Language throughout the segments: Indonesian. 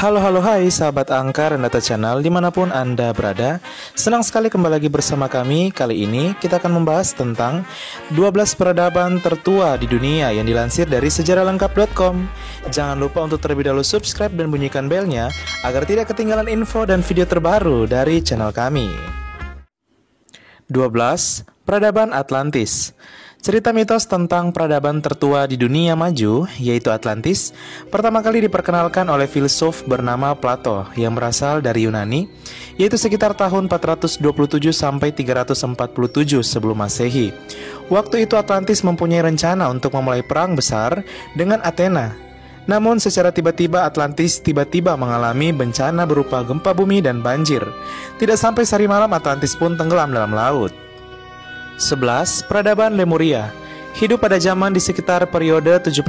Halo hai sahabat Angka dan Data Channel dimanapun Anda berada. Senang sekali kembali lagi bersama kami. Kali ini kita akan membahas tentang 12 peradaban tertua di dunia yang dilansir dari sejarahlengkap.com. Jangan lupa untuk terlebih dahulu subscribe dan bunyikan belnya agar tidak ketinggalan info dan video terbaru dari channel kami. 12. Peradaban Atlantis. Cerita mitos tentang peradaban tertua di dunia maju, yaitu Atlantis, pertama kali diperkenalkan oleh filsuf bernama Plato yang berasal dari Yunani, yaitu sekitar tahun 427 sampai 347 sebelum Masehi. Waktu itu Atlantis mempunyai rencana untuk memulai perang besar dengan Athena. Namun secara tiba-tiba Atlantis tiba-tiba mengalami bencana berupa gempa bumi dan banjir. Tidak sampai sehari malam Atlantis pun tenggelam dalam laut. 11. Peradaban Lemuria. Hidup pada zaman di sekitar periode 75.000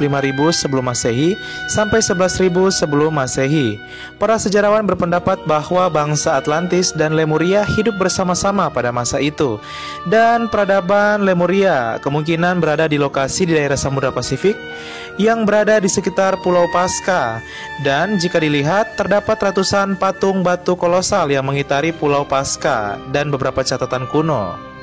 sebelum Masehi sampai 11.000 sebelum Masehi. Para sejarawan berpendapat bahwa bangsa Atlantis dan Lemuria hidup bersama-sama pada masa itu. Dan peradaban Lemuria kemungkinan berada di lokasi di daerah Samudra Pasifik yang berada di sekitar Pulau Paska. Dan jika dilihat terdapat ratusan patung batu kolosal yang mengitari Pulau Paska dan beberapa catatan kuno.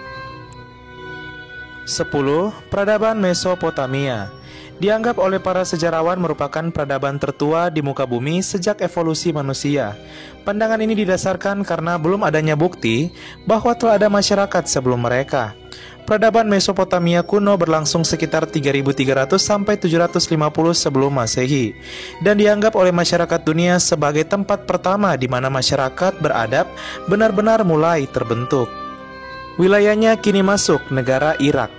10. Peradaban Mesopotamia. Dianggap oleh para sejarawan merupakan peradaban tertua di muka bumi sejak evolusi manusia. Pandangan ini didasarkan karena belum adanya bukti bahwa telah ada masyarakat sebelum mereka. Peradaban Mesopotamia kuno berlangsung sekitar 3.300 sampai 750 sebelum Masehi dan dianggap oleh masyarakat dunia sebagai tempat pertama di mana masyarakat beradab benar-benar mulai terbentuk. Wilayahnya kini masuk negara Irak.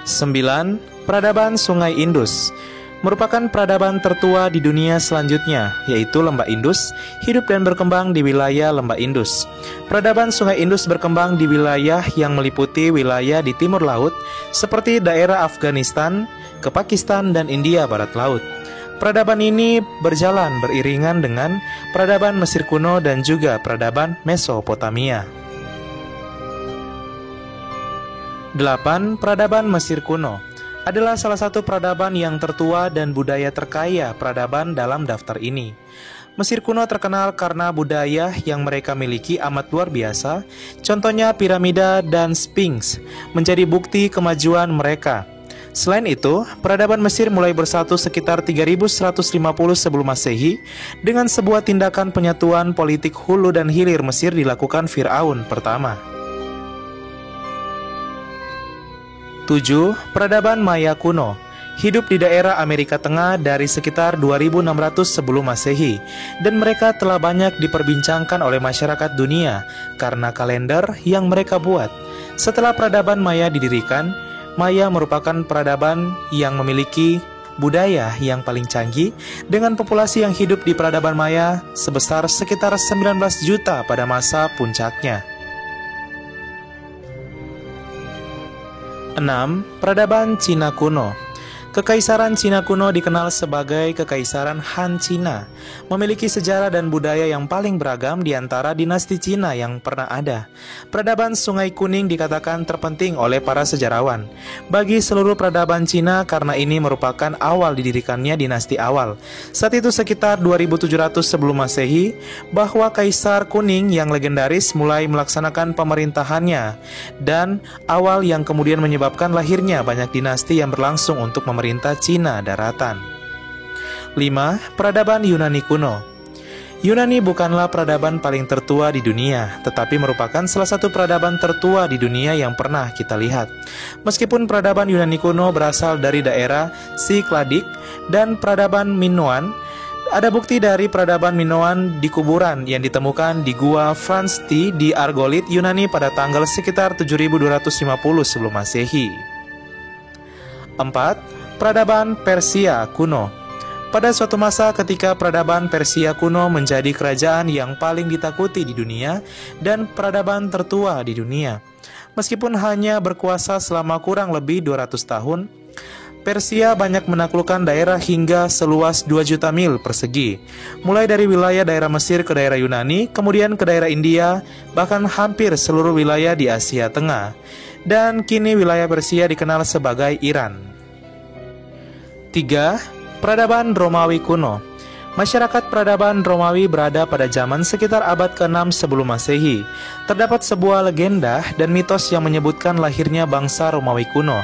9. Peradaban Sungai Indus. Merupakan peradaban tertua di dunia selanjutnya, yaitu Lembah Indus, hidup dan berkembang di wilayah Lembah Indus. Peradaban Sungai Indus berkembang di wilayah yang meliputi wilayah di timur laut, seperti daerah Afghanistan, ke Pakistan dan India barat laut. Peradaban ini berjalan beriringan dengan peradaban Mesir kuno dan juga peradaban Mesopotamia. 8. Peradaban Mesir kuno adalah salah satu peradaban yang tertua dan budaya terkaya peradaban dalam daftar ini. Mesir kuno terkenal karena budaya yang mereka miliki amat luar biasa. Contohnya piramida dan Sphinx menjadi bukti kemajuan mereka. Selain itu, peradaban Mesir mulai bersatu sekitar 3150 sebelum Masehi dengan sebuah tindakan penyatuan politik hulu dan hilir Mesir dilakukan Fir'aun pertama. 7. Peradaban Maya kuno. Hidup di daerah Amerika Tengah dari sekitar 2600 sebelum Masehi dan mereka telah banyak diperbincangkan oleh masyarakat dunia karena kalender yang mereka buat. Setelah peradaban Maya didirikan, Maya merupakan peradaban yang memiliki budaya yang paling canggih dengan populasi yang hidup di peradaban Maya sebesar sekitar 19 juta pada masa puncaknya. 6. Peradaban Cina kuno. Kekaisaran Cina kuno dikenal sebagai Kekaisaran Han Cina, memiliki sejarah dan budaya yang paling beragam di antara dinasti Cina yang pernah ada. Peradaban Sungai Kuning dikatakan terpenting oleh para sejarawan bagi seluruh peradaban Cina karena ini merupakan awal didirikannya dinasti awal. Saat itu sekitar 2700 sebelum Masehi, bahwa Kaisar Kuning yang legendaris mulai melaksanakan pemerintahannya dan awal yang kemudian menyebabkan lahirnya banyak dinasti yang berlangsung untuk memerintah Cina daratan. 5. Peradaban Yunani kuno. Yunani bukanlah peradaban paling tertua di dunia, tetapi merupakan salah satu peradaban tertua di dunia yang pernah kita lihat. Meskipun peradaban Yunani kuno berasal dari daerah Sikladik dan peradaban Minoan, ada bukti dari peradaban Minoan di kuburan yang ditemukan di Gua Fransti di Argolit, Yunani pada tanggal sekitar 7250 sebelum Masehi. 4. Peradaban Persia kuno. Pada suatu masa ketika peradaban Persia kuno menjadi kerajaan yang paling ditakuti di dunia dan peradaban tertua di dunia. Meskipun hanya berkuasa selama kurang lebih 200 tahun, Persia banyak menaklukkan daerah hingga seluas 2 juta mil persegi. Mulai dari wilayah daerah Mesir ke daerah Yunani, kemudian ke daerah India, bahkan hampir seluruh wilayah di Asia Tengah. Dan kini wilayah Persia dikenal sebagai Iran. 3. Peradaban Romawi kuno. Masyarakat peradaban Romawi berada pada zaman sekitar abad ke-6 sebelum Masehi. Terdapat sebuah legenda dan mitos yang menyebutkan lahirnya bangsa Romawi kuno.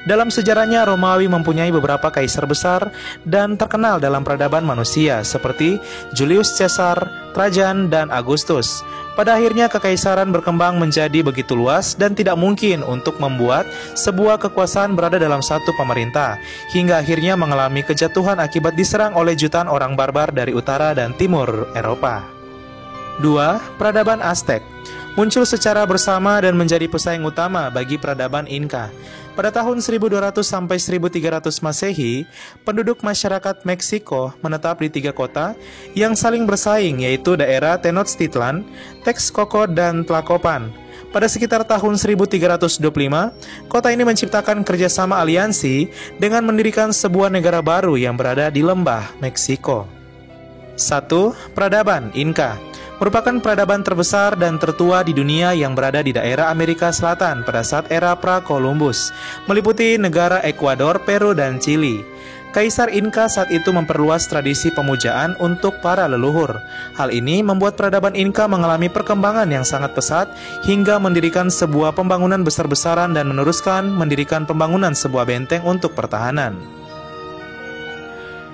Dalam sejarahnya, Romawi mempunyai beberapa kaisar besar dan terkenal dalam peradaban manusia, seperti Julius Caesar, Trajan, dan Agustus. Pada akhirnya kekaisaran berkembang menjadi begitu luas dan tidak mungkin untuk membuat sebuah kekuasaan berada dalam satu pemerintah, hingga akhirnya mengalami kejatuhan akibat diserang oleh jutaan orang barbar dari utara dan timur Eropa. 2. Peradaban Aztec muncul secara bersama dan menjadi pesaing utama bagi peradaban Inca. Pada tahun 1200 sampai 1300 Masehi, penduduk masyarakat Meksiko menetap di 3 kota yang saling bersaing, yaitu daerah Tenochtitlan, Texcoco, dan Tlacopan. Pada sekitar tahun 1325, kota ini menciptakan kerjasama aliansi dengan mendirikan sebuah negara baru yang berada di lembah Meksiko. 1. Peradaban Inca merupakan peradaban terbesar dan tertua di dunia yang berada di daerah Amerika Selatan pada saat era pra-Columbus, meliputi negara Ekuador, Peru, dan Chili. Kaisar Inca saat itu memperluas tradisi pemujaan untuk para leluhur. Hal ini membuat peradaban Inca mengalami perkembangan yang sangat pesat hingga mendirikan sebuah pembangunan besar-besaran dan meneruskan mendirikan pembangunan sebuah benteng untuk pertahanan.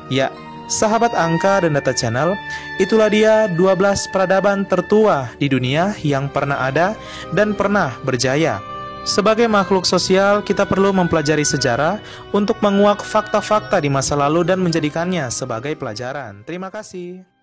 Ya, sahabat angka dan data channel, itulah dia 12 peradaban tertua di dunia yang pernah ada dan pernah berjaya. Sebagai makhluk sosial, kita perlu mempelajari sejarah untuk menguak fakta-fakta di masa lalu dan menjadikannya sebagai pelajaran. Terima kasih.